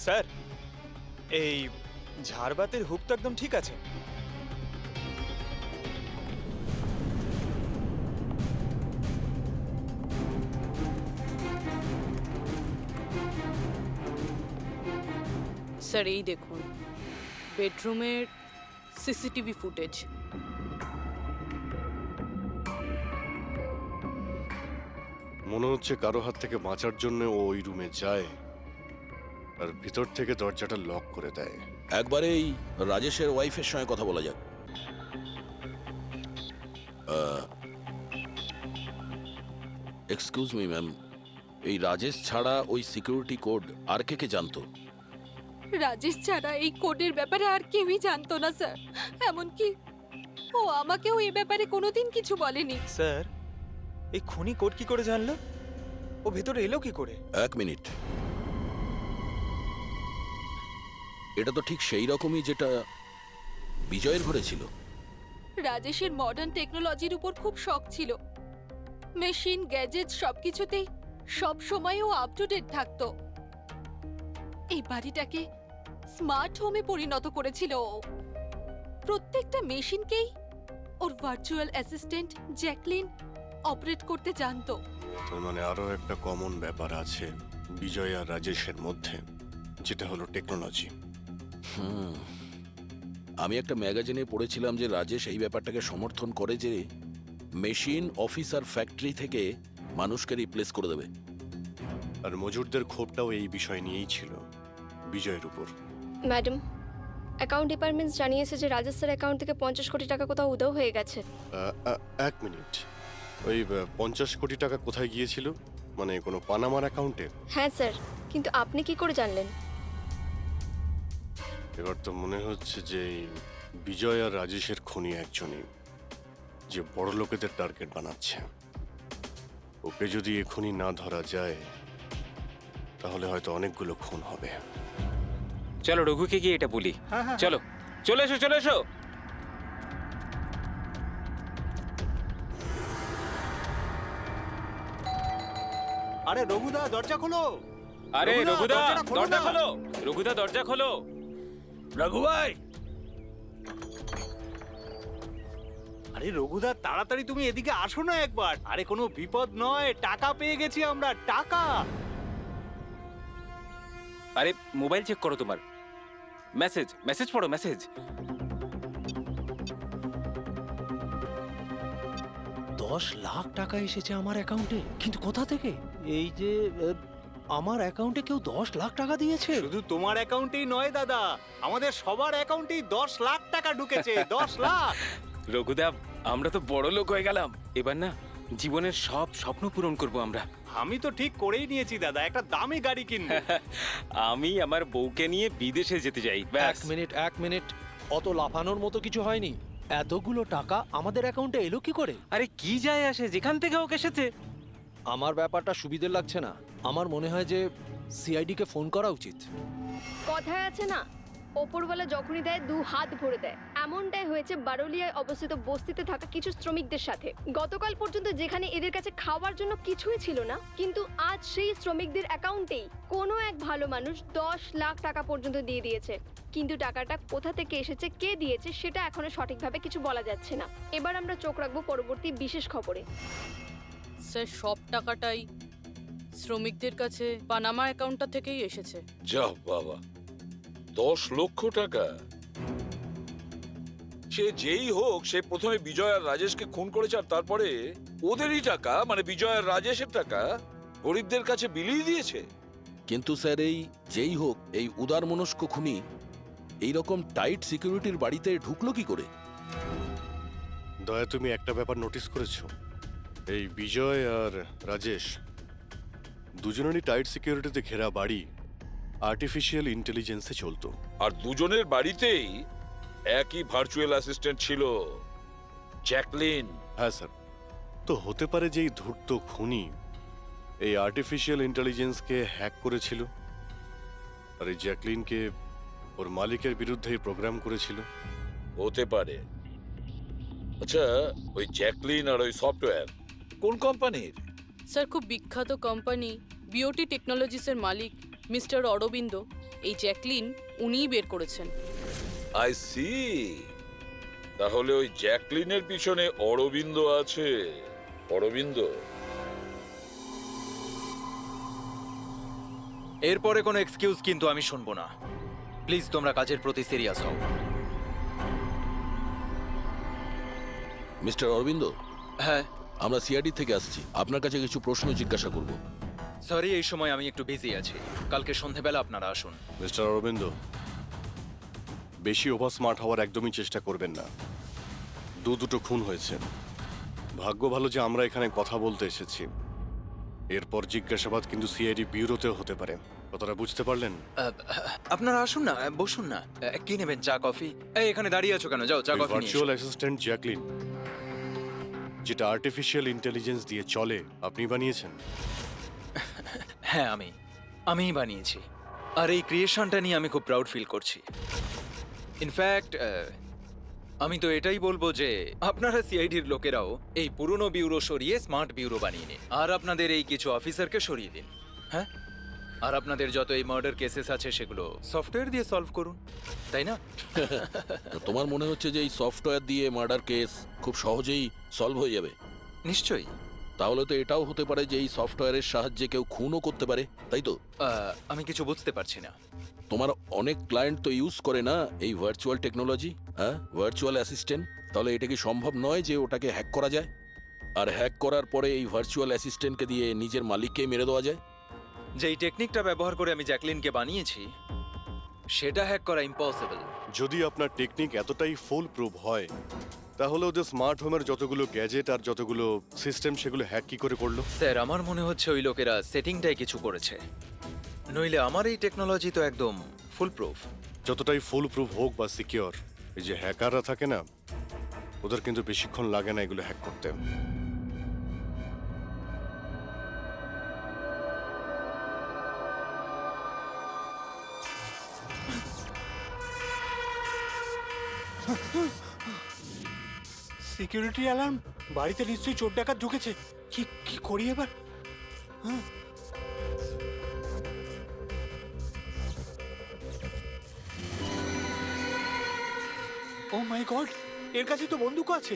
Sir, এই ঝাড়বাতির hook তো একদম ঠিক আছে। স্যার এই দেখুন বেডরুমের সিসিটিভি ফুটেজ। মনে হচ্ছে কারো হাত থেকে বাঁচার জন্য ও ওই রুমে যায় আর ভিতর থেকে দরজাটা লক করে দেয়। একবারেই রাজেশের ওয়াইফের সঙ্গে কথা বলা যাক। এক্সকিউজ মি ম্যাম, এই রাজেশ ছাড়া ওই সিকিউরিটি কোড আর কে কে জানতো? রাজেশ ছাড়া এই কোডের ব্যাপারে আর কেউই জানতো না স্যার। এমনকি ও আমাকেও এই ব্যাপারে কোনোদিন কিছু বলেনি। স্যার, এই খুনি কোড কি করে জানলো? ও ভেতরে এলো কি করে? এক মিনিট, এটা তো ঠিক সেই রকমই যেটা বিজয়ের ঘরে ছিল। রাজেশের মডার্ন টেকনোলজির উপর খুব শখ ছিল। মেশিন, গ্যাজেট সবকিছুতেই সব সময় ও আপ টু ডেট থাকতো। এই বাড়িটাকে স্মার্ট হোমে পরিণত করেছিল ও। প্রত্যেকটা মেশিনকেই ওর ভার্চুয়াল অ্যাসিস্ট্যান্ট জ্যাকলিন অপারেট করতে জানতো। তার মানে আরো একটা কমন ব্যাপার আছে বিজয় আর রাজেশের মধ্যে, যেটা হলো টেকনোলজি। আমি একটা ম্যাগাজিনে পড়েছিলাম যে রাজেশ এই ব্যাপারটাকে সমর্থন করে যে মেশিন, অফিস আর ফ্যাক্টরি থেকে মানুষকে রিপ্লেস করে দেবে। আর মজুরদের ক্ষোভটাও এই বিষয় নিয়েই ছিল, বিজয়ের উপর। ম্যাডাম, অ্যাকাউন্ট ডিপার্টমেন্টস জানিয়েছে যে রাজেশ স্যার অ্যাকাউন্ট থেকে 50 কোটি টাকা কোথাও উধাও হয়ে গেছে। এক মিনিট, ওই 50 কোটি টাকা কোথায় গিয়েছিল? মানে কোনো পানামার অ্যাকাউন্টে? হ্যাঁ স্যার, কিন্তু আপনি কি করে জানলেন? এবার তো মনে হচ্ছে যে এই বিজয় আর রাজেশের খুনি একজনই, যে বড় লোকেদের টার্গেট বানাচ্ছে। ওকে যদি এখনই না ধরা যায় তাহলে হয়তো অনেকগুলো খুন হবে। চলো রঘুকে গিয়ে এটা বলি। চলো, চলে এসো, চলে এসো। আরে রঘুদা, দরজা খোলো। আরে রঘুদা, দরজাটা খোলো দরজা না। খোলো। রঘুদা, দরজা খোলো। রঘু ভাই, আরে রঘুদা, তাড়াতাড়ি তুমি এদিকে আসো না একবার। আরে কোনো বিপদ নয়, টাকা পেয়ে গেছি আমরা, টাকা। আরে মোবাইল চেক করো তোমার। মেসেজ, মেসেজ পড়ো, মেসেজ। 10 লাখ টাকা এসেছে আমার অ্যাকাউন্টে, কিন্তু কোথা থেকে? এই যে আমার অ্যাকাউন্টে কেউ 10 লাখ টাকা দিয়েছে। শুধু তোমার অ্যাকাউন্টেই নয় দাদা, আমাদের সবার অ্যাকাউন্টেই 10 লাখ টাকা ঢুকেছে। 10 লাখ। রঘুদা, আমরা তো বড় লোক হয়ে গেলাম। এবার না জীবনের সব স্বপ্ন পূরণ করব আমরা। আমি তো ঠিক করেই নিয়েছি দাদা, একটা দামি গাড়ি কিনবো। আমি আমার বউকে নিয়ে বিদেশে যেতে চাই। ব্যাস। এক মিনিট, অত লাফানোর মতো কিছু হয়নি। এতগুলো টাকা আমাদের অ্যাকাউন্টে এলো কি করে? আরে কি যায় আসে, যেখান থেকে হোক এসেছে। আমার ব্যাপারটা সুবিধের লাগছে না। আমার মনে হয় যে সিআইডি কে ফোন করা উচিত। কথায় আছে না, ওপরওয়ালা যখনই দেয় 2 হাত ভরে দেয়। এমনটাই হয়েছে বারোলিয়ায় অবস্থিত বস্তিতে থাকা কিছু শ্রমিকদের সাথে। গতকাল পর্যন্ত যেখানে এদের কাছে খাওয়ার জন্য কিছুই ছিল না, কিন্তু আজ সেই শ্রমিকদের অ্যাকাউন্টেই কোনো এক ভালো মানুষ 10 লাখ টাকা পর্যন্ত দিয়ে দিয়েছে। কিন্তু টাকাটা কোথা থেকে এসেছে, কে দিয়েছে, সেটা এখনো সঠিকভাবে কিছু বলা যাচ্ছে না। এবার আমরা চোখ রাখবো পরবর্তী বিশেষ খবরে। স্যার সব টাকাটাই শ্রমিকদের কাছে পানামা অ্যাকাউন্টটা থেকেই এসেছে। যা বাবা, 10 লক্ষ টাকা! সে যেই হোক, সে প্রথমে বিজয় আর রাজেশকে খুন করেছে, আর তারপরে ওদেরই টাকা, মানে বিজয় আর রাজেশের টাকা গরিবদের কাছে বিলিয়ে দিয়েছে। কিন্তু স্যার, এই যেই হোক, এই উদার মনস্ক খুনি এইরকম টাইট সিকিউরিটির বাড়িতে ঢুকলো কি করে? দয়া, তুমি একটা ব্যাপার নোটিস করেছো? এই বিজয় আর রাজেশ দুজনেরই টাইট সিকিউরিটিতে ঘেরা বাড়ি আর্টিফিশিয়াল ইন্টেলিজেন্সে চলতো। আর দুজনের বাড়িতেই একই ভার্চুয়াল অ্যাসিস্ট্যান্ট ছিল, জ্যাকলিন। হ্যাঁ স্যার, তো হতে পারে যে এই ধূর্ত খুনি এই আর্টিফিশিয়াল ইন্টেলিজেন্সকে হ্যাক করেছিল আর এই জ্যাকলিনকে ওর মালিকের বিরুদ্ধে প্রোগ্রাম করেছিল। হতে পারে। আচ্ছা, ওই জ্যাকলিন আর ওই সফটওয়্যার কোন কোম্পানির? স্যার খুব বিখ্যাত কোম্পানি বিওটি টেকনোলজিসের মালিক মিস্টার অরবিন্দ এই জ্যাকলিন উনিই বের করেছেন। আই সি, তাহলে ওই জ্যাকলিনের পিছনে অরবিন্দ আছে। অরবিন্দ, এরপরে কোনো এক্সকিউজ কিন্তু আমি শুনবো না। প্লিজ তোমরা কাজের প্রতি সিরিয়াস হও। মিস্টার অরবিন্দ, হ্যাঁ, আমরা সিআইডি থেকে আসছি, আপনার কাছে কিছু প্রশ্ন জিজ্ঞাসা করব। সরি, এই সময় আমি একটু বিজি আছি। কালকে সন্ধেবেলা আপনারা আসুন। মিস্টার অরবিন্দ, বেশি ওভার স্মার্ট হওয়ার একদমই চেষ্টা করবেন না। দুটো খুন হয়েছে, ভাগ্য ভালো যে আমরা এখানে কথা বলতে এসেছি। এরপর জিজ্ঞাসাবাদ কিন্তু সিআইডি ব্যুরোতেও হতে পারে, কথাটা বুঝতে পারলেন? আপনারা আসুন না, বসুন না। কি নেবেন, চা কফি? এই এখানে দাঁড়িয়ে আছো কেন? যাও চা কফি নিয়ে ভার্চুয়াল এসো। অ্যাসিস্ট্যান্ট জ্যাকলিন, যেটা আর্টিফিশিয়াল ইন্টেলিজেন্স দিয়ে চলে, আপনি বানিয়েছেন? হ্যাঁ, আমিই বানিয়েছি। আর এই ক্রিয়েশনটা নিয়ে আমি খুব প্রাউড ফিল করছি। ইনফ্যাক্ট আমি তো এটাই বলবো যে আপনারা সিআইডির লোকেরাও এই পুরনো ব্যুরো সরিয়ে স্মার্ট ব্যুরো বানিয়ে নিন, আর আপনাদের এই কিছু অফিসারকে সরিয়ে দিন। হ্যাঁ, আর আপনাদের যত এই মার্ডার কেসেস আছে সেগুলো সফটওয়্যার দিয়ে সলভ করুন, তাই না? তো তোমার মনে হচ্ছে যে এই সফটওয়্যার দিয়ে মার্ডার কেস খুব সহজেই সলভ হয়ে যাবে? নিশ্চয়ই। তাহলে তো এটাও হতে পারে যে এই সফটওয়্যারের সাহায্যে কেউ খুনও করতে পারে, তাই তো? আমি কিছু বুঝতে পারছি না। তোমার অনেক ক্লায়েন্ট তো ইউজ করে না এই ভার্চুয়াল টেকনোলজি, হ্যাঁ, ভার্চুয়াল অ্যাসিস্ট্যান্ট। তাহলে এটা কি সম্ভব নয় যে ওটাকে হ্যাক করা যায়, আর হ্যাক করার পরে এই ভার্চুয়াল অ্যাসিস্ট্যান্টকে দিয়ে নিজের মালিককেই মেরে দেওয়া যায়? যেই টেকনিকটা ব্যবহার করে আমি জ্যাকলিনকে বানিয়েছি সেটা হ্যাক করা ইম্পসিবল। যদি আপনার টেকনিক এতটাই ফুল প্রুফ হয়, তাহলে ওদের স্মার্ট হোমের যতগুলো গ্যাজেট আর যতগুলো সিস্টেম, সেগুলো হ্যাক কি করে করলো? স্যার, আমার মনে হচ্ছে ওই লোকেরা সেটিংটাই কিছু করেছে, নইলে আমার এই টেকনোলজি তো একদম ফুল প্রুফ। যতটাই ফুল প্রুফ হোক বা সিকিউর, এই যে হ্যাকাররা থাকে না, ওদের কিন্তু বেশিক্ষণ লাগে না এগুলো হ্যাক করতে। Security alarm! বাড়িতে নিশ্চয়ই চোর ডাকাত ঢুকেছে। কি কি করি এবার? ও মাই গড, এর কাছে তো বন্দুক আছে।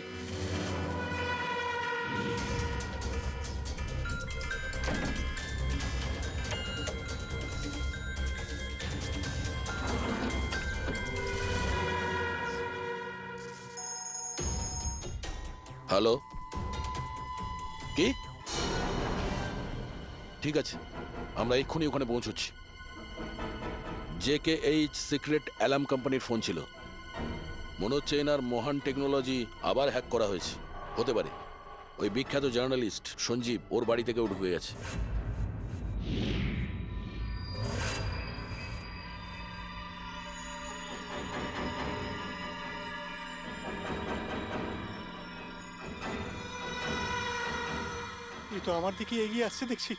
হ্যালো, কি? ঠিক আছে, আমরা এক্ষুনি ওখানে পৌঁছচ্ছি। JKH সিক্রেট অ্যালার্ম কোম্পানির ফোন ছিল। মনে হচ্ছে এনার মহান টেকনোলজি আবার হ্যাক করা হয়েছে। হতে পারে ওই বিখ্যাত জার্নালিস্ট সঞ্জীব ওর বাড়ি থেকেও ঢুকে গেছে। এ তো আমার দিকে এগিয়ে আসছে দেখছি।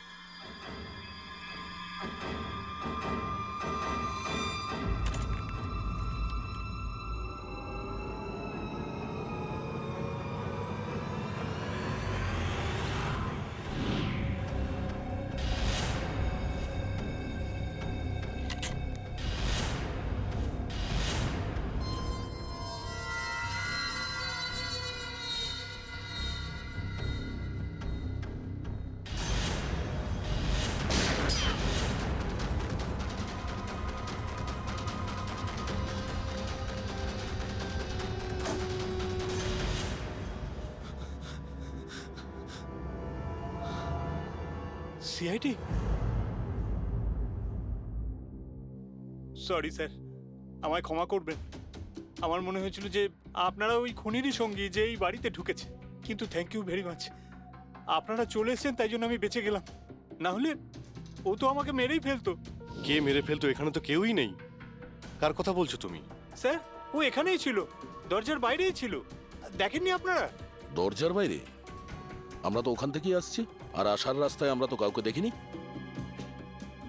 সিআইডি? সরি স্যার, আমায় ক্ষমা করবেন। আমার মনে হয়েছিল যে আপনারা ওই খুনিরই সঙ্গী যে এই বাড়িতে ঢুকেছে। কিন্তু থ্যাংক ইউ ভেরি মাচ, আপনারা চলে এসেছেন, তাই জন্য আমি বেঁচে গেলাম। না হলে ও তো আমাকে মেরেই ফেলতো। কে মেরে ফেলতো? এখানে তো কেউই নেই। কার কথা বলছো তুমি? স্যার, ও এখানেই ছিল, দরজার বাইরেই ছিল। দেখেননি আপনারা? দরজার বাইরে? আমরা তো ওখান থেকেই আসছি, আর আসার রাস্তায় আমরা তো কাউকে দেখিনি।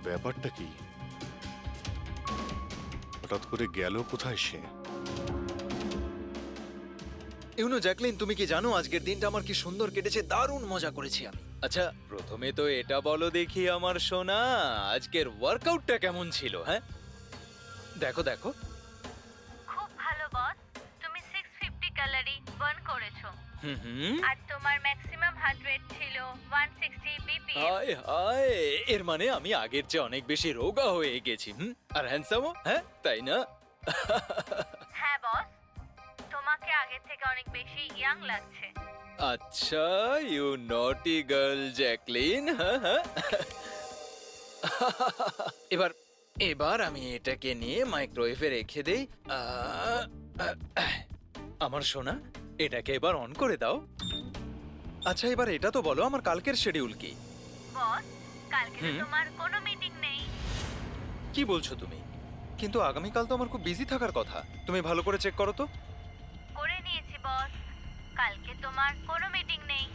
ব্যাপারটা কি? হঠাৎ করে গেল কোথায় সে? ইউনো জ্যাকলিন, তুমি কি জানো আজকের দিনটা আমার কি সুন্দর কেটেছে? দারুণ মজা করেছি আমি। আচ্ছা, প্রথমে তো এটা বলো দেখি আমার সোনা, আজকের ওয়ার্কআউটটা কেমন ছিল? হ্যাঁ, দেখো দেখো। খুব ভালো বস, তুমি 650 ক্যালোরি বার্ন করেছো হুম। আর তোমার ম্যাক্সিমাম হার্ট রেট ছিল 160 বিপিএম। হায় হায়, এর মানে আমি আগের চেয়ে অনেক বেশি রোগা হয়ে গেছি। আর হ্যান্ডসামও, হ্যাঁ তাই না? হ্যাঁ বস, তোমাকে আগের থেকে অনেক বেশি ইয়াং লাগছে। আচ্ছা, ইউ নটি গার্ল জ্যাকলিন। এবার এবার আমি এটাকে নিয়ে মাইক্রোওয়েভে রেখে দেই। আমার সোনা, এটাকে এবার অন করে দাও। আচ্ছা, এবার এটা তো বলো আমার কালকের শিডিউল কি? বস, কালকে তো তোমার কোনো মিটিং নেই। কি বলছো তুমি? কিন্তু আগামীকাল তো আমার খুব বিজি থাকার কথা। তুমি ভালো করে চেক করো তো। করে নিয়েছি বস, কালকে তোমার কোনো মিটিং নেই,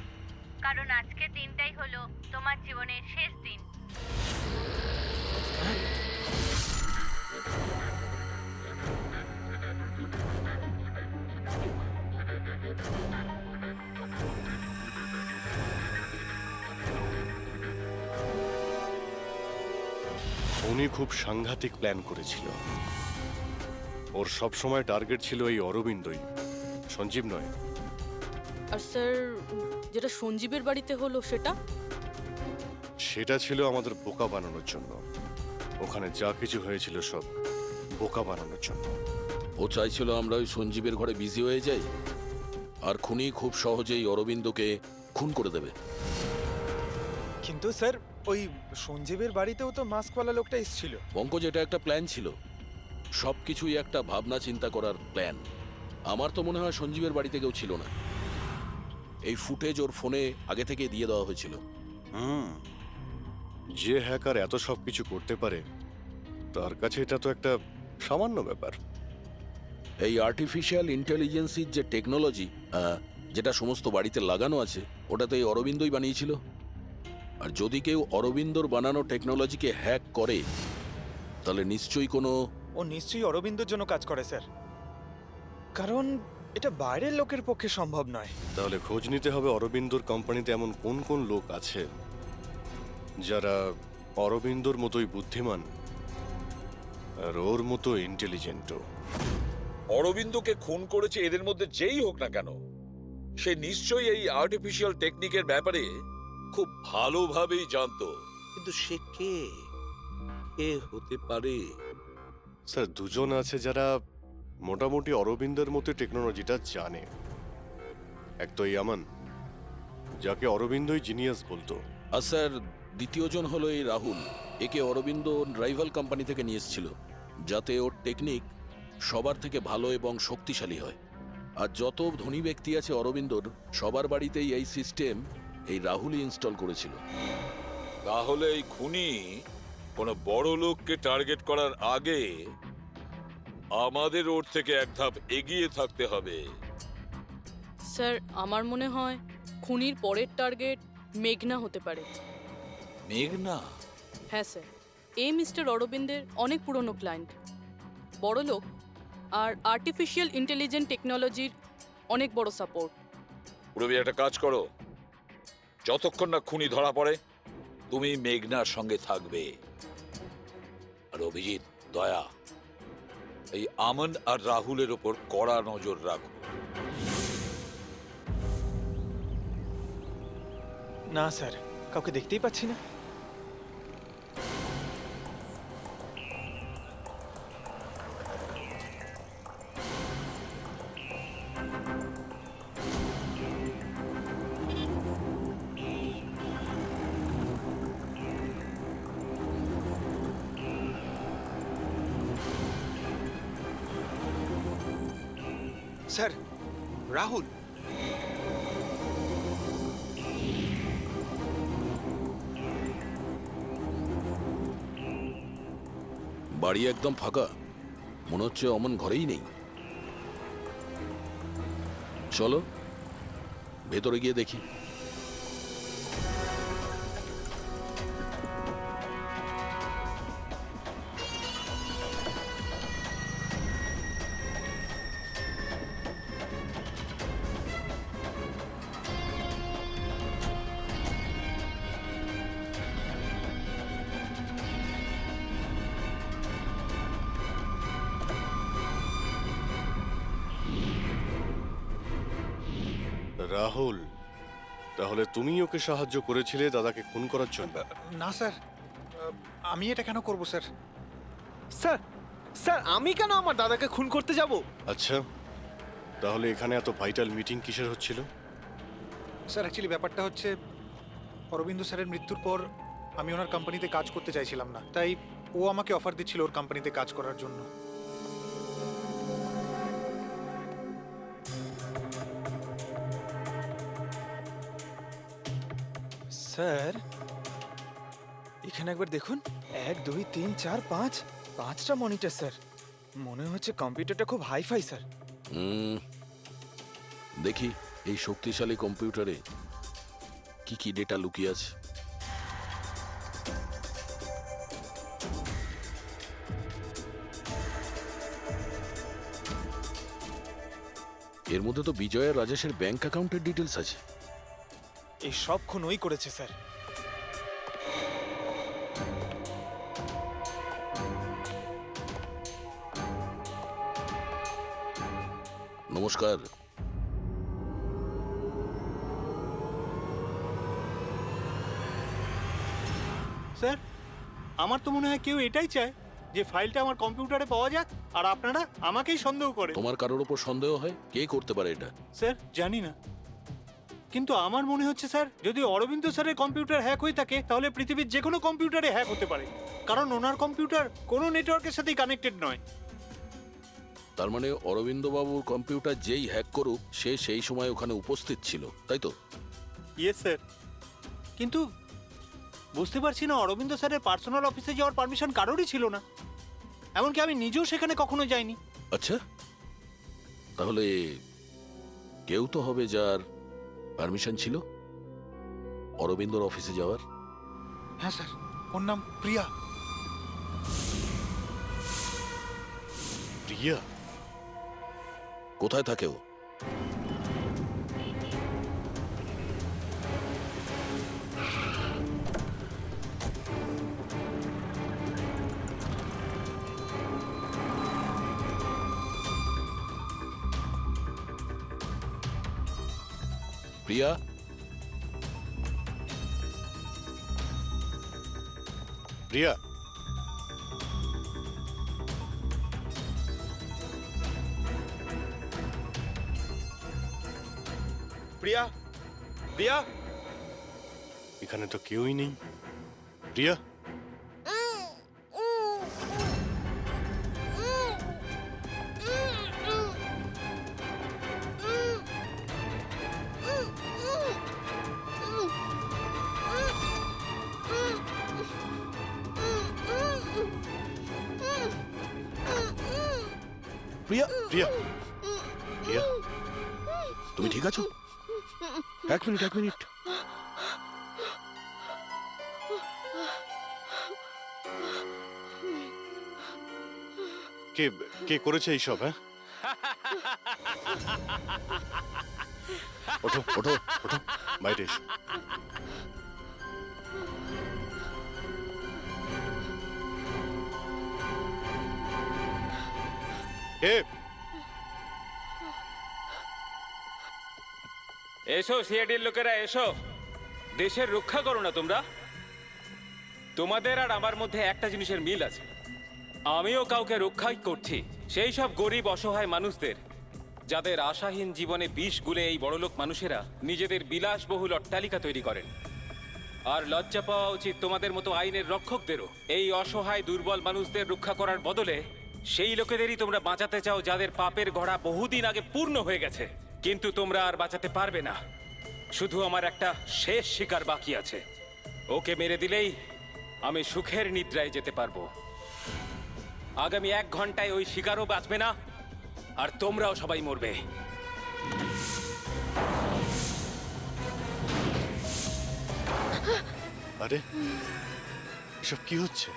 কারণ আজকের দিনটাই হলো তোমার জীবনের শেষ দিন। উনি খুব সাংঘাতিক প্ল্যান করেছিল। ওর সব সময় টার্গেট ছিল এই অরবিন্দই, সঞ্জীব নয়। আর স্যার, যেটা সঞ্জীবের বাড়িতে হলো সেটা? সেটা ছিল আমাদের বোকা বানানোর জন্য। ওখানে যা কিছু হয়েছিল সব বোকা বানানোর জন্য। ও চাইছিল আমরা ওই সঞ্জীবের ঘরে বিজি হয়ে যাই, আর খুনি খুব সহজেই অরবিন্দকে খুন করে দেবে। কিন্তু স্যার, ওই সঞ্জীবের বাড়িতেও তো মাস্কওয়ালা লোকটা এসেছিল। পঙ্কজ, এটা একটা প্ল্যান ছিল। সবকিছুই একটা ভাবনা চিন্তা করার প্ল্যান। আমার তো মনে হয় সঞ্জীবের বাড়িতে কেউ ছিল না। এই ফুটেজ ওর ফোনে আগে থেকে দিয়ে দেওয়া হয়েছিল। যে হ্যাকার এত সব কিছু করতে পারে, তার কাছে এটা তো একটা সামান্য ব্যাপার। এই আর্টিফিশিয়াল ইন্টেলিজেন্সির যে টেকনোলজি, যেটা সমস্ত বাড়িতে লাগানো আছে, ওটা তো এই অরবিন্দই বানিয়েছিল। আর যদি কেউ অরবিন্দর বানানো টেকনোলজিকে হ্যাক করে, তাহলে নিশ্চয়ই কোনো... ও নিশ্চয়ই অরবিন্দর জন্য কাজ করে স্যার, কারণ এটা বাইরের লোকের পক্ষে সম্ভব নয়। তাহলে খোঁজ নিতে হবে অরবিন্দর কোম্পানিতে এমন কোন কোন লোক আছে যারা অরবিন্দর মতোই বুদ্ধিমান আর ওর মতো ইন্টেলিজেন্টও। অরবিন্দকে খুন করেছে এদের মধ্যে যেই হোক না কেন, সে নিশ্চয়ই এই আর্টিফিশিয়াল টেকনিকের ব্যাপারে খুব ভালোভাবেই জানতো। কিন্তু সে কে হতে পারে? স্যার, দুজন আছে যারা মোটামুটি অরবিন্দের মতো টেকনোলজিটা জানে। এক তো ইয়ামান, যাকে অরবিন্দই জিনিয়াস বলতো। আর স্যার, দ্বিতীয়জন হলো এই রাহুল। একে অরবিন্দ রাইভাল কোম্পানি থেকে নিয়ে এসেছিল, যাতে ওর টেকনিক সবার থেকে ভালো এবং শক্তিশালী হয়। আর যত ধনী ব্যক্তি আছে অরবিন্দর, সবার বাড়িতেই এই সিস্টেম এই রাহুলই ইনস্টল করেছিল। তাহলে এই খুনি কোনো বড় লোককে টার্গেট করার আগে আমাদের ওর থেকে এক ধাপ এগিয়ে থাকতে হবে। স্যার, আমার মনে হয় খুনির পরের টার্গেট মেঘনা হতে পারে। মেঘনা? হ্যাঁ স্যার, এই মিস্টার অরবিন্দের অনেক পুরনো ক্লায়েন্ট, বড় লোক, আর আর্টিফিশিয়াল ইন্টেলিজেন্ট টেকনোলজির অনেক বড় সাপোর্ট। পুরবি, একটা কাজ করো, যতক্ষণ না খুনি ধরা পড়ে তুমি মেঘনার সঙ্গে থাকবে। আর অভিজিৎ, দয়া, এই আমন আর রাহুলের ওপর কড়া নজর রাখো। না স্যার, কাউকে দেখতেই পাচ্ছি না। স্যার, রাহুল। বাড়ি একদম ফাঁকা, মনে হচ্ছে অমন ঘরেই নেই। চলো ভেতরে গিয়ে দেখি। রাহুল, তাহলে তুমি ওকে সাহায্য করেছিলে দাদাকে খুন করার জন্য? না স্যার, আমি এটা কেন করব স্যার? স্যার স্যার আমি কেন আমার দাদাকে খুন করতে যাব? আচ্ছা, তাহলে এখানে এত ভাইটাল মিটিং কিসের হচ্ছিল? স্যার অ্যাকচুয়ালি ব্যাপারটা হচ্ছে অরবিন্দ স্যারের মৃত্যুর পর আমি ওনার কোম্পানিতে কাজ করতে চাইছিলাম না, তাই ও আমাকে অফার দিচ্ছিল ওর কোম্পানিতে কাজ করার জন্য। স্যার এখানে একবার দেখুন, 1 2 3 4 5 5টা মনিটর স্যার। মনে হচ্ছে কম্পিউটারটা খুব হাইফাই স্যার। দেখি এই শক্তিশালী কম্পিউটারে কি কি ডেটা লুকিয়ে আছে। এর মধ্যে তো বিজয় আর রাজেশের ব্যাংক অ্যাকাউন্টের ডিটেলস আছে। এই সব খুন ওই করেছে স্যার। নমস্কার। স্যার আমার তো মনে হয় কেউ এটাই চায় যে ফাইলটা আমার কম্পিউটারে পাওয়া যাক, আর আপনারা আমাকেই সন্দেহ করে। তোমার কারোর ওপর সন্দেহ হয়? কে করতে পারে এটা? স্যার জানি না, কিন্তু আমার মনে হচ্ছে স্যার যদি অরবিন্দ স্যারের কম্পিউটার হ্যাক হয়ে থাকে তাহলে পৃথিবীর যে কোনো কম্পিউটারে হ্যাক হতে পারে, কারণ ওনার কম্পিউটার কোনো নেটওয়ার্কের সাথেই কানেক্টেড নয়। তার মানে অরবিন্দ বাবুর কম্পিউটার যেই হ্যাক করুক সে সেই সময় ওখানে উপস্থিত ছিল, তাই তো? ইয়েস স্যার, কিন্তু বুঝতে পারছি না অরবিন্দ স্যারের পার্সোনাল অফিসে যাওয়ার পারমিশন কারোরই ছিল না, এমনকি আমি নিজেও সেখানে কখনো যাইনি। আচ্ছা, তাহলে কেউ তো হবে যার পারমিশন ছিল অরবিন্দর অফিসে যাওয়ার। হ্যাঁ স্যার, ওর নাম প্রিয়া। প্রিয়া? কোথায় থাকে ও? প্রিয়া? প্রিয়া? প্রিয়া? প্রিয়া? এখানে তো কেউই নেই। প্রিয়া? প্রিয়া? প্রিয়া? প্রিয়া? তুমি ঠিক আছো? এক মিনিট, এক মিনিট। কে কে করেছে এইসব? হ্যাঁ, ওঠো ওঠো ওঠো, বাইরে এসো। কে? এসো সিআইডির লোকেরা, এসো। দেশের রক্ষা করো না তোমরা? তোমাদের আর আমার মধ্যে একটা জিনিসের মিল আছে, আমিও কাউকে রক্ষাই করছি, সেই সব গরিব অসহায় মানুষদের যাদের আশাহীন জীবনে বিষ গুলে এই বড়লোক মানুষেরা নিজেদের বিলাসবহুল অট্টালিকা তৈরি করেন। আর লজ্জা পাওয়া উচিত তোমাদের মতো আইনের রক্ষকদেরও, এই অসহায় দুর্বল মানুষদের রক্ষা করার বদলে সেই লোকেদেরই তোমরা বাঁচাতে চাও যাদের পাপের ঘোড়া বহুদিন আগে পূর্ণ হয়ে গেছে। কিন্তু তোমরা আর বাঁচাতে পারবে না। শুধু আমার একটা শেষ শিকার বাকি আছে, ওকে মেরে দিলেই আমি সুখের নিদ্রায় যেতে পারবো। আগামী 1 ঘন্টায় ওই শিকারও বাঁচবে না, আর তোমরাও সবাই মরবে। আরে এসব কি হচ্ছে?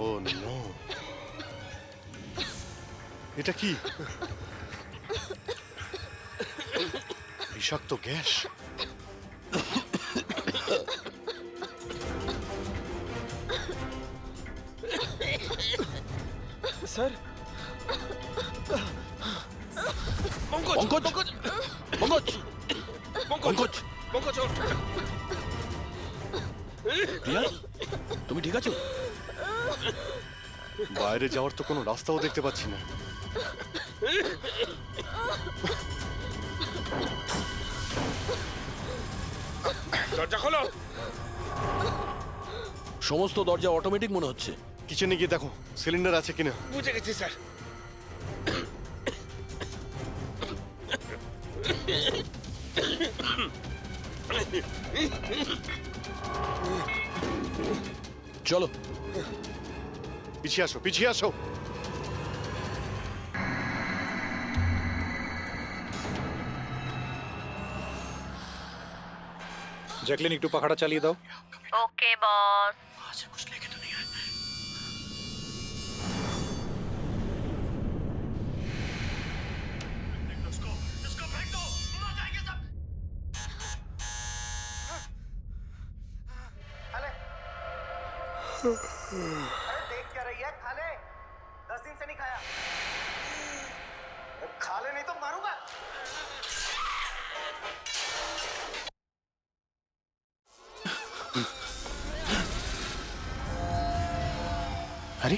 ও নো, এটা কি? বিষাক্ত গ্যাস। স্যার পঙ্কজ পঙ্কজ পঙ্কজ প্রিয়া, তুমি ঠিক আছো? বাইরে যাওয়ার তো কোনো রাস্তাও দেখতে পাচ্ছি না। দরজা খোলো। সমস্ত দরজা অটোমেটিক মনে হচ্ছে। কিচেনে গিয়ে দেখো সিলিন্ডার আছে কিনা। বুঝে গেছি স্যার। চলো। পিছিয়ে আসো, পিছিয়ে আসো। জ্যাকলিন একটু পাখাটা চালিয়ে দাও। ওকে বস। देख क्या रही है? खा ले। 10 दिन से नहीं खाया। खा ले नहीं तो मारूंगा। আরে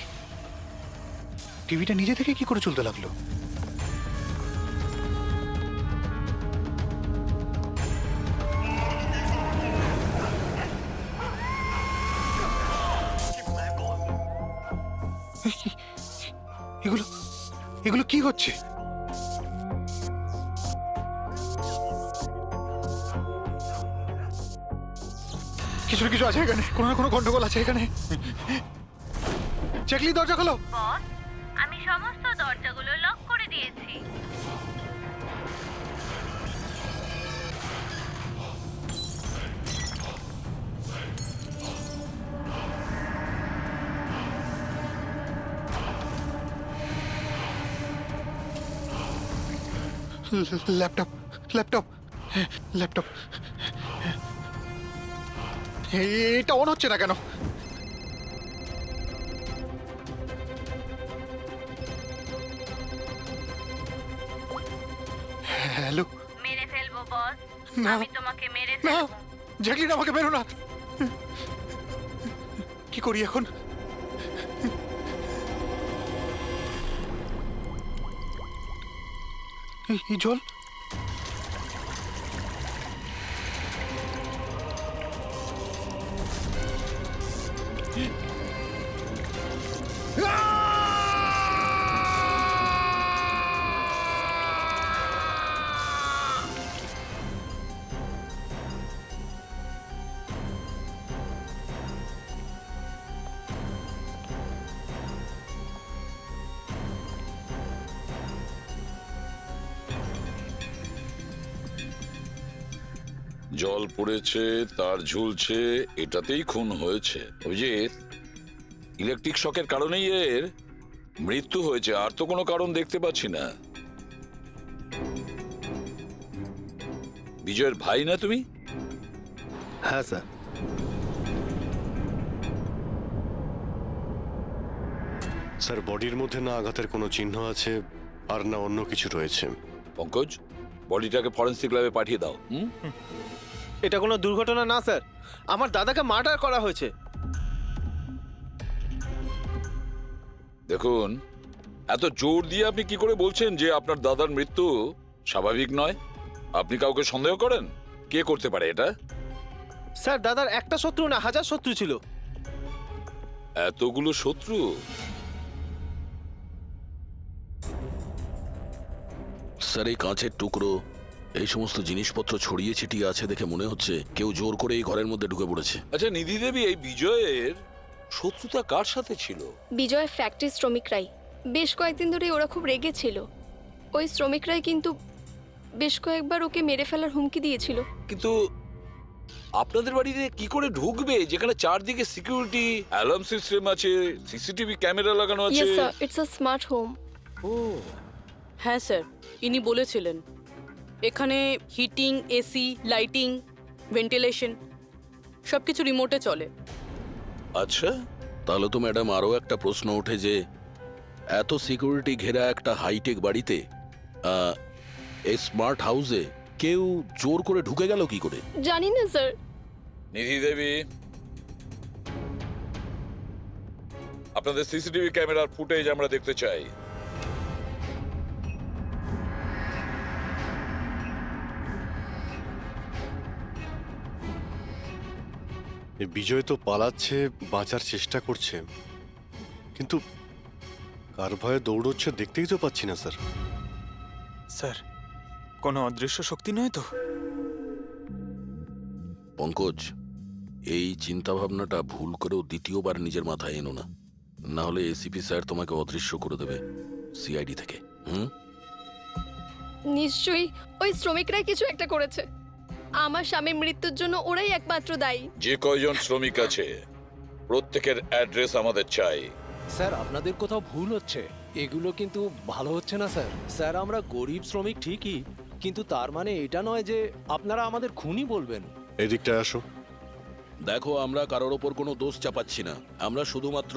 টিভিটা নিজে থেকে কি করে চলতে লাগলো? এগুলো এগুলো কি হচ্ছে? কিছু না কিছু আছে এখানে, কোনো না কোনো গন্ডগোল আছে এখানে। জ্যাকলিন দরজা খোলো। বস, আমি সমস্ত দরজাগুলো লক করে দিয়েছি। ল্যাপটপ ল্যাপটপ ল্যাপটপ এটা অন হচ্ছে না কেন? হ্যালো। মেরে ফেলবো বস। না। আমি তোমাকে মেরে না ফেলবো। জ্যাকলিন, আমাকে বেরো না। কি করি এখন? এই জল। জল পড়েছে, তার ঝুলছে, এটাতেই খুন হয়েছে। অভিজিৎ, ইলেকট্রিক শকের কারণেই এর মৃত্যু হয়েছে, আর তো কোনো কারণ দেখতে পাচ্ছি না। বিজয়ের ভাই না তুমি? হ্যাঁ স্যার। স্যার, বডির মধ্যে না আঘাতের কোনো চিহ্ন আছে আর না অন্য কিছু রয়েছে। পঙ্কজ, বডিটাকে ফরেন্সিক ল্যাবে পাঠিয়ে দাও। এটা কোনো দুর্ঘটনা না স্যার, আমার দাদাকে মার্ডার করা হয়েছে। দেখুন, এত জোর দিয়ে আপনি কি করে বলছেন যে আপনার দাদার মৃত্যু স্বাভাবিক নয়? আপনি কাউকে সন্দেহ করেন? কে করতে পারে এটা? স্যার, দাদার একটা শত্রু না, হাজার শত্রু ছিল। এতগুলো শত্রু? স্যার, এই কাঁচের টুকরো, এই সমস্ত জিনিসপত্র ছড়িয়ে ছিটিয়ে আছে দেখে মনে হচ্ছে কেউ জোর করে এই ঘরের মধ্যে ঢুকে পড়েছে। আচ্ছা নিধি দেবী, এই বিজয়ের শত্রুতা কার সাথে ছিল? বিজয় ফ্যাক্টরি শ্রমিকরাই। বেশ কয়েকদিন ধরে ওরা খুব রেগে ছিল। ওই শ্রমিকরাই কিন্তু বেশ কয়েকবার ওকে মেরে ফেলার হুমকি দিয়েছিল। কিন্তু আপনাদের বাড়িতে কি করে ঢুকবে যেখানে চারদিকে সিকিউরিটি, অ্যালার্ম সিস্টেম আছে, সিসিটিভি ক্যামেরা লাগানো আছে? Yes sir, it's a smart home. ও, হ্যাঁ স্যার, ইনি বলেছিলেন এখানে হিটিং, এসি, লাইটিং, ভেন্টিলেশন সব কিছু রিমোটে চলে। আচ্ছা। তাহলে তো ম্যাডাম আরও একটা প্রশ্ন ওঠে যে এত সিকিউরিটি ঘেরা একটা হাইটেক বাড়িতে এই স্মার্ট হাউসে কেউ জোর করে ঢুকে গেল কি করে? জানি না স্যার। নিধি দেবী, আপনাদের সিসিটিভি ক্যামেরার ফুটেজ আমরা দেখতে চাই। এই বিজয় তো পালাচ্ছে, বাঁচার চেষ্টা করছে, কিন্তু কার ভয়ে দৌড়চ্ছে দেখতেই তো পাচ্ছি না স্যার। স্যার, কোনো অদৃশ্য শক্তি নয় তো? পঙ্কজ, এই চিন্তা ভাবনাটা ভুল করেও দ্বিতীয়বার নিজের মাথায় এনো না, না হলে এসিপি স্যার তোমাকে অদৃশ্য করে দেবে সিআইডি থেকে। নিশ্চয়ই ওই শ্রমিকরাই কিছু একটা করেছে। আমার স্বামীর মৃত্যুর জন্য ওরাই একমাত্র দায়ী। যে কয়জন শ্রমিক আছে প্রত্যেকের অ্যাড্রেস আমাদের চাই। স্যার, আপনাদের কোথাও ভুল হচ্ছে, এগুলো কিন্তু ভালো হচ্ছে না স্যার। স্যার, আমরা গরিব শ্রমিক ঠিকই, কিন্তু তার মানে এটা নয় যে আপনারা আমাদের খুনি বলবেন। এদিকটায় আসো। দেখো, আমরা কারোর ওপর কোনো দোষ চাপাচ্ছি না, আমরা শুধুমাত্র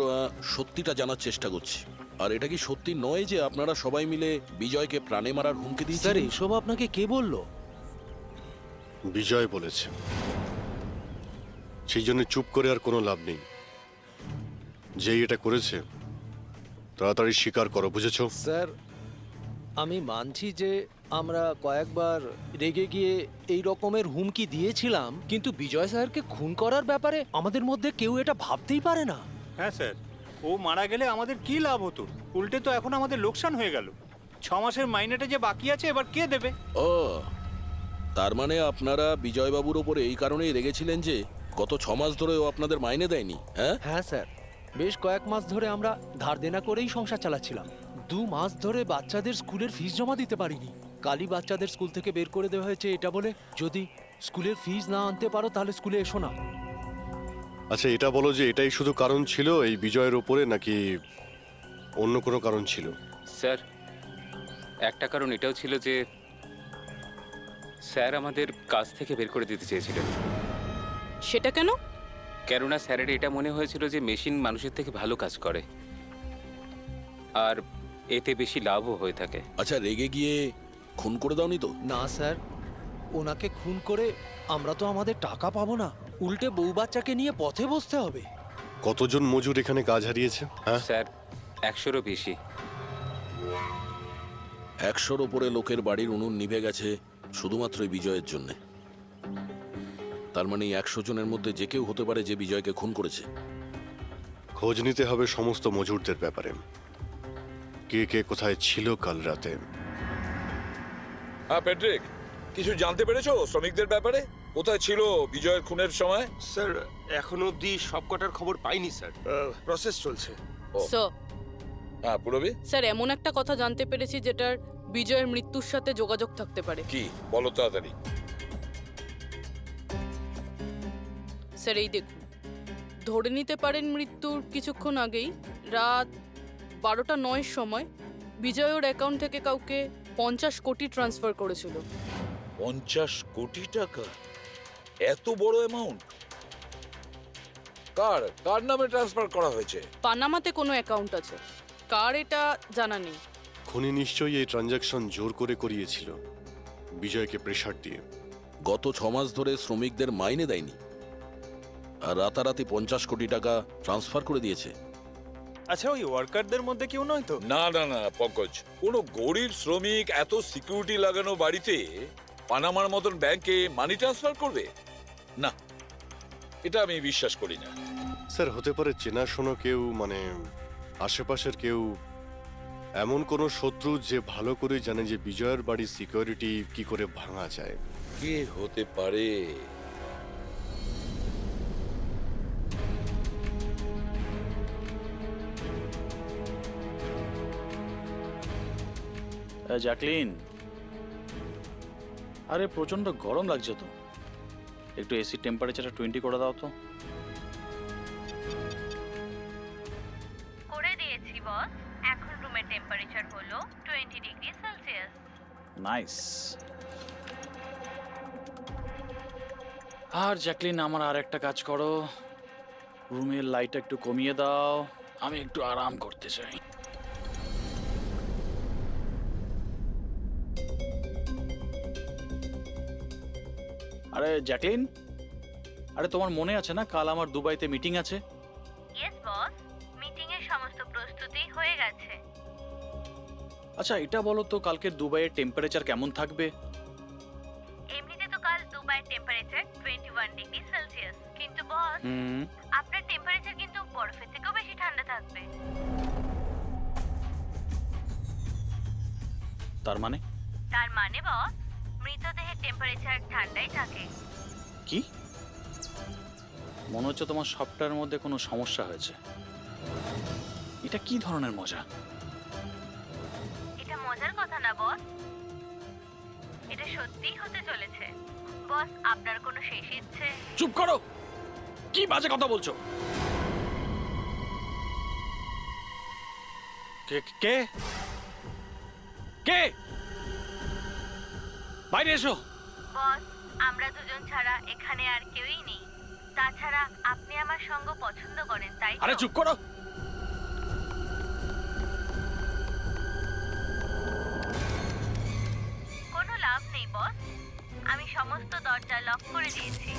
সত্যিটা জানার চেষ্টা করছি। আর এটা কি সত্যি নয় যে আপনারা সবাই মিলে বিজয়কে প্রাণে মারার হুমকি দিয়েছেন? স্যার, এসব আপনাকে কে বললো? বিজয় বলেছে, সেই জন্য চুপ করে আর কোনো লাভ নেই। যেই এটা করেছে তাড়াতাড়ি স্বীকার করো, বুঝেছো? স্যার, আমি মানছি যে আমরা কয়েকবার রেগে গিয়ে এই রকমের হুমকি দিয়েছিলাম, কিন্তু বিজয় স্যারকে খুন করার ব্যাপারে আমাদের মধ্যে কেউ এটা ভাবতেই পারে না। হ্যাঁ স্যার, ও মারা গেলে আমাদের কি লাভ হতো? উল্টে তো এখন আমাদের লোকসান হয়ে গেল। 6 মাসের মাইনেটা যে বাকি আছে এবার কে দেবে? ও, তার মানে আপনারা বিজয়বাবুর ওপরে এই কারণেই রেগেছিলেন যে গত 6 মাস ধরে ও আপনাদের মাইনে দেয়নি? হ্যাঁ হ্যাঁ স্যার, বেশ কয়েক মাস ধরে আমরা ধার দেনা করেই সংসার চালাচ্ছিলাম। 2 মাস ধরে বাচ্চাদের স্কুলের ফিস জমা দিতে পারিনি। কালই বাচ্চাদের স্কুল থেকে বের করে দেওয়া হয়েছে এটা বলে, যদি স্কুলের ফিস না আনতে পারো তাহলে স্কুলে এসো না। আচ্ছা, এটা বলো যে এটাই শুধু কারণ ছিল এই বিজয়ের ওপরে, নাকি অন্য কোনো কারণ ছিল? স্যার, একটা কারণ এটাও ছিল যে স্যার আমাদের কাজ থেকে বের করে দিতে চেয়েছিলেন। সেটা কেন? কেননা স্যারের এটা মনে হয়েছিল যে মেশিন মানুষের থেকে ভালো কাজ করে আর এতে বেশি লাভও হয়ে থাকে। আচ্ছা, রেগে গিয়ে খুন করে দাওনি তো? না স্যার, ওনাকে খুন করে আমরা তো আমাদের টাকা পাবো না, উল্টে বউ বাচ্চাকে নিয়ে পথে বসতে হবে। কতজন মজুর এখানে কাজ হারিয়েছে? হ্যাঁ স্যার, 100-রও বেশি। 100-র ওপরে লোকের বাড়ির উনুন নিভে গেছে শুধুমাত্র এই বিজয়ের জন্য। তার মানে 100 জনের মধ্যে যে কেউ হতে পারে যে বিজয়কে খুন করেছে। খোঁজ নিতে হবে সমস্ত মজুরদের ব্যাপারে, কে কে কোথায় ছিল কাল রাতে। হ্যাঁ প্যাট্রিক, কিছু জানতে পেরেছো শ্রমিকদের ব্যাপারে? কোথায় ছিল বিজয়ের খুনের সময়? স্যার, এখনো অবধি সব কটার খবর পাইনি স্যার, প্রসেস চলছে। স্যার, হ্যাঁ পুরবি, স্যার এমন একটা কথা জানতে পেরেছি যেটার বিজয়ের মৃত্যুর সাথে যোগাযোগ থাকতে পারে। কি বলো তাড়াতাড়ি। স্যার, এই দেখুন, ধরে নিতে পারেন মৃত্যুর কিছুক্ষণ আগেই রাত 12:09 সময় বিজয় ওর অ্যাকাউন্ট থেকে কাউকে 50 কোটি ট্রান্সফার করেছিল। 50 কোটি টাকা? এত বড় অ্যামাউন্ট কার কার নামে ট্রান্সফার করা হয়েছে? পানামাতে কোনো অ্যাকাউন্ট আছে, কার এটা জানা নেই। খুনি নিশ্চয়ই এই ট্রানজাকশন জোর করে করিয়েছিল বিজয়কে প্রেসার দিয়ে। গত 6 মাস ধরে শ্রমিকদের মাইনে দেয়নি আর রাতারাতি 50 কোটি টাকা ট্রান্সফার করে দিয়েছে। আচ্ছা, ওই ওয়ার্কারদের মধ্যে কেউ নয় তো? না না না পঙ্কজ, কোনো গরিব শ্রমিক এত সিকিউরিটি লাগানো বাড়িতে পানামার মতন ব্যাংকে মানি ট্রান্সফার করবে? না, এটা আমি বিশ্বাস করি না। স্যার, হতে পারে চেনাশোনা কেউ, মানে আশেপাশের কেউ, এমন কোনো শত্রু যে ভালো করে জানে যে বিজয়ের বাড়ির সিকিউরিটি কি করে ভাঙা যায়। কে হতে পারে? জ্যাকলিন, আরে প্রচন্ড গরম লাগছে তো, একটু এসি টেম্পারেচারটা 20 করে দাও তো। করে দিয়েছি বস। এখন রুমের টেম্পারেচার হলো 20 ডিগ্রি সেলসিয়াস। নাইস। আর জ্যাকলিন, আমার আর একটা কাজ করো, রুমের লাইটটা একটু কমিয়ে দাও, আমি একটু আরাম করতে চাই। আরে জ্যাকলিন, আরে তোমার মনে আছে না কাল আমার দুবাইতে মিটিং আছে? ইয়েস বস, মিটিং এর সমস্ত প্রস্তুতি হয়ে গেছে। আচ্ছা এটা বলো তো কালকে দুবাইয়ের টেম্পারেচার কেমন থাকবে? এমনিতে তো কাল দুবাইয়ের টেম্পারেচার 21 ডিগ্রি সেলসিয়াস, কিন্তু বস হুম, আপনার টেম্পারেচার কিন্তু বরফের থেকেও বেশি ঠান্ডা থাকবে। তার মানে? তার মানে বস, মৃতদেহের টেম্পারেচার ঠান্ডাই থাকে। কি? মনে হচ্ছে তোমার সফটওয়্যারের মধ্যে কোনো সমস্যা হয়েছে। এটা কি ধরনের মজা? এটা মজার কথা না বস, এটা সত্যিই হতে চলেছে। বস, আপনার কোনো শেষ ইচ্ছে? চুপ করো, কি বাজে কথা বলছো? কে কে কে? বাইরে এসো। বস, আমরা দুজন ছাড়া এখানে আর কেউই নেই। তাছাড়া আপনি আমার সঙ্গ পছন্দ করেন, তাই তো? আরে চুপ করো। কোনো লাভ নেই বস, আমি সমস্ত দরজা লক করে দিয়েছি।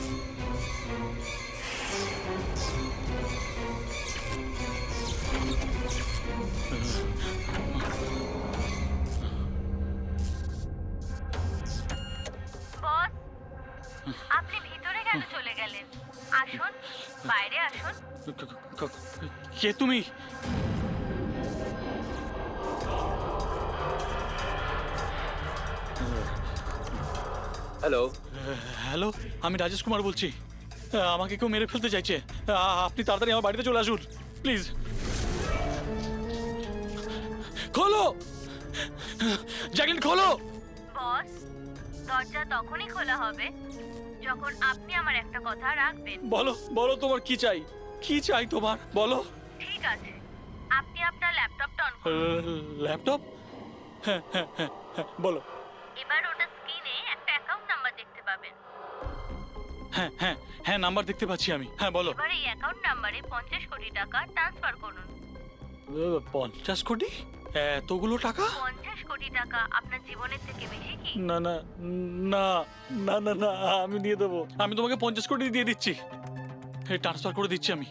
বস, আপনি ভিতরে কেন চলে গেলেন? আসুন, বাইরে আসুন। কে তুমি? হ্যালো, হ্যালো, আমি রাজেশ কুমার বলছি। আমাকে কেউ মেরে ফেলতে চাইছে। আপনি তাড়াতাড়ি আমার বাড়িতে চলে আসুন প্লিজ। খোলো জ্যাকলিন, খোলো। বস, দরজা তখনই খোলা হবে যখন আপনি আমার একটা কথা রাখবেন। বলো বলো, তোমার কি চাই? কি চাই তোমার? বলো। ঠিক আছে, আপনি আপনার ল্যাপটপটা অন করুন। ল্যাপটপ? হ্যাঁ হ্যাঁ হ্যাঁ হ্যাঁ, বলো। এবার ওটা স্ক্রিনে একটা অ্যাকাউন্ট নাম্বার দেখতে পাবেন। হ্যাঁ হ্যাঁ হ্যাঁ, নাম্বার দেখতে পাচ্ছি আমি। হ্যাঁ বলো। এবার এই অ্যাকাউন্ট নাম্বারে 50 কোটি টাকা ট্রান্সফার করুন। 50 কোটি? এতগুলো টাকা? 50 কোটি টাকা আপনার জীবনের থেকে বেশি কি? না না না না না না, আমি দিয়ে দেবো। আমি তোমাকে 50 কোটি দিয়ে দিচ্ছি। ট্রান্সফার করে দিচ্ছি আমি।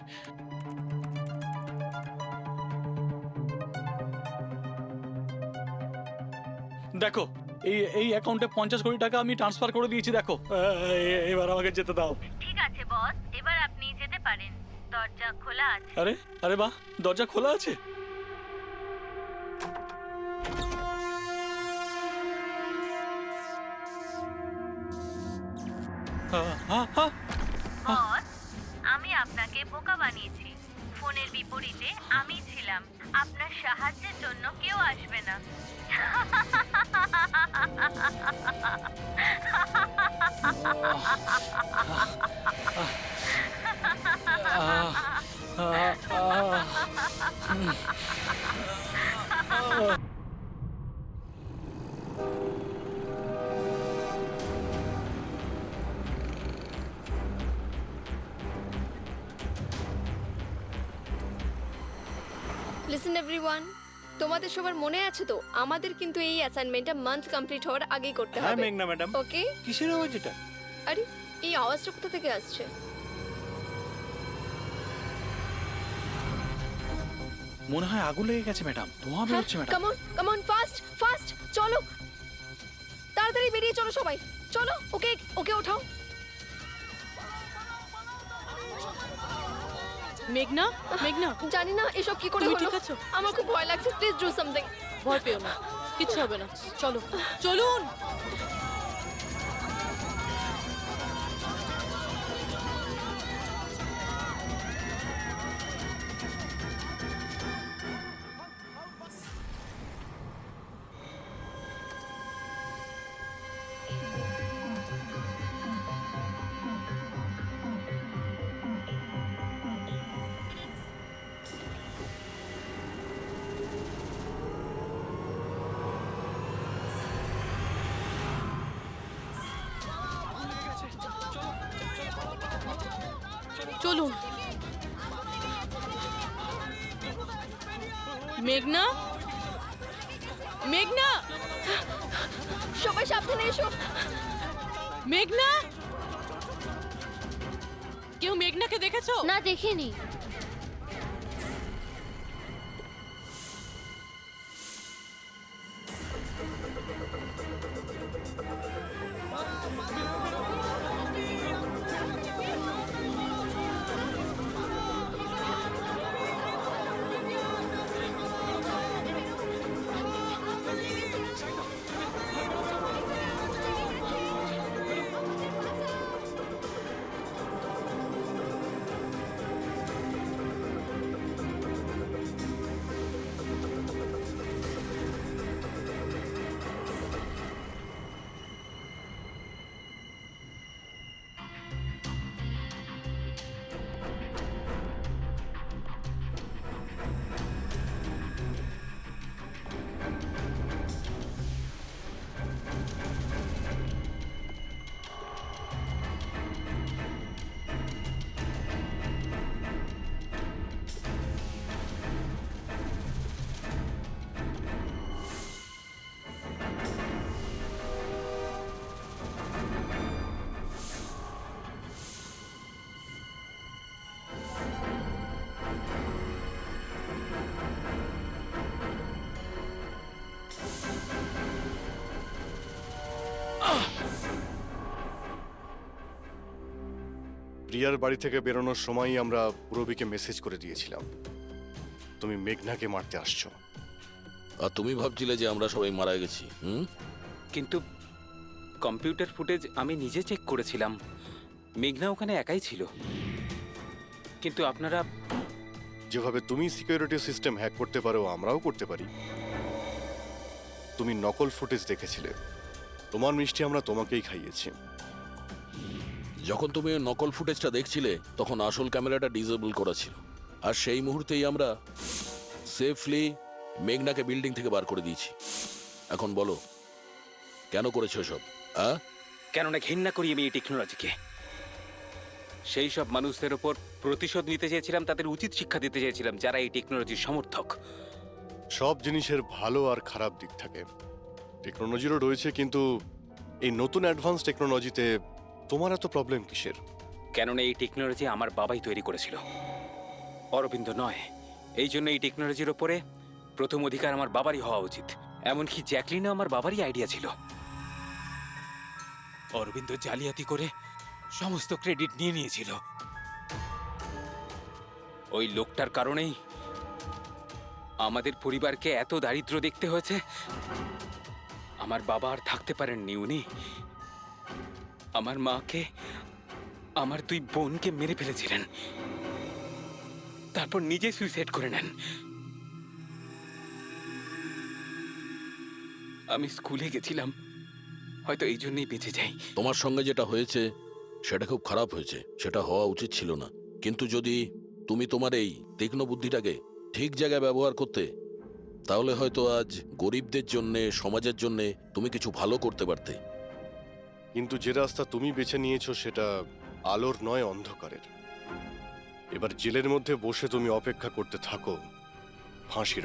দেখো, এই অ্যাকাউন্টে 50 কোটি টাকা আমি ট্রান্সফার করে দিয়েছি। দেখো, এবার আমাকে যেতে দাও। ঠিক আছে বস, এবার আপনি যেতে পারেন। দরজা খোলা আছে। আরে আরে বাহ, দরজা খোলা আছে। বস, আমি আপনাকে বোকা বানিয়েছি। ফোনের বিপরীতে আমি ছিলাম। আপনার সাহায্যের জন্য কেউ আসবে না। লিসেন এভরিওয়ান, তোমাদের সবার মনে আছে তো আমাদের কিন্তু এই অ্যাসাইনমেন্টটা মান্থ কমপ্লিট হওয়ার আগেই করতে হ্যাঁ হবে। মেঘনা ম্যাডাম। ওকে? কিসের আওয়াজ এটা? আরে এই আওয়াজটা কোথা থেকে আসছে? মনে হয় আগুন লেগে গেছে ম্যাডাম, ধোঁয়া বেরোচ্ছে madam. Come on fast fast, চলো তাড়াতাড়ি বেরিয়ে চলো সবাই, চলো। ওকে ওকে ওঠাও। মেঘনা, মেঘনা, জানি না এসব কি করে তুমি হলো। ঠিক আছো? আমার খুব ভয় লাগছে, প্লিজ ডু সামথিং। ভয় পেও না, কিচ্ছু হবে না। চলো চলুন। চলুন। মেঘনা, মেঘনা, সবাই সাবধানে এসো। মেঘনা, কেউ মেঘনাকে দেখেছো? না, দেখিনি। প্রিয়ার বাড়ি থেকে বেরোনোর সময়ই আমরা পুরবীকে মেসেজ করে দিয়েছিলাম তুমি মেঘনাকে মারতে আসছো। আর তুমি ভাবছিলে যে আমরা সবাই মারা গেছি? কিন্তু কম্পিউটার ফুটেজ আমি নিজে চেক করেছিলাম, মেঘনা ওখানে একাই ছিল। কিন্তু আপনারা যেভাবে তুমি সিকিউরিটি সিস্টেম হ্যাক করতে পারো আমরাও করতে পারি। তুমি নকল ফুটেজ দেখেছিলে, তোমার মিষ্টি আমরা তোমাকেই খাইয়েছি। যখন তুমি ওই নকল ফুটেজটা দেখছিলে তখন আসল ক্যামেরাটা ডিসেবল করা ছিল, আর সেই মুহূর্তেই আমরা সেফলি মেঘনাকে বিল্ডিং থেকে বার করে দিয়েছি। এখন বলো কেন করেছো এসব? কেননা ঘৃণা করি আমি এই টেকনোলজিকে। সেই সব মানুষদের ওপর প্রতিশোধ নিতে চেয়েছিলাম, তাদের উচিত শিক্ষা দিতে চেয়েছিলাম যারা এই টেকনোলজির সমর্থক। সব জিনিসের ভালো আর খারাপ দিক থাকে, টেকনোলজিরও রয়েছে, কিন্তু এই নতুন অ্যাডভান্স টেকনোলজিতে তোমার এত প্রবলেম কিসের? কেননা এই টেকনোলজি আমার বাবাই তৈরি করেছিল, অরবিন্দ নয়। এই জন্য এই টেকনোলজির ওপরে প্রথম অধিকার আমার বাবারই হওয়া উচিত। এমনকি জ্যাকলিনও আমার বাবারই আইডিয়া ছিল। অরবিন্দ জালিয়াতি করে সমস্ত ক্রেডিট নিয়ে নিয়েছিল। ওই লোকটার কারণেই আমাদের পরিবারকে এত দারিদ্র দেখতে হয়েছে। আমার বাবা আর থাকতে পারেননি, উনি আমার মাকে, আমার দুই বোনকে মেরে ফেলেছিলেন, তারপর নিজে সুইসাইড করে নেন। আমি স্কুলে গেছিলাম, হয়তো এই জন্যই বেঁচে যাই। তোমার সঙ্গে যেটা হয়েছে সেটা খুব খারাপ হয়েছে, সেটা হওয়া উচিত ছিল না। কিন্তু যদি তুমি তোমার এই তীক্ষ্ণ বুদ্ধিটাকে ঠিক জায়গায় ব্যবহার করতে, তাহলে হয়তো আজ গরিবদের জন্যে, সমাজের জন্যে তুমি কিছু ভালো করতে পারতে। কিন্তু যে রাস্তা তুমি বেছে নিয়েছো সেটা আলোর নয়, অন্ধকারের। এবার জেলের মধ্যে বসে তুমি অপেক্ষা করতে থাকো ফাঁসির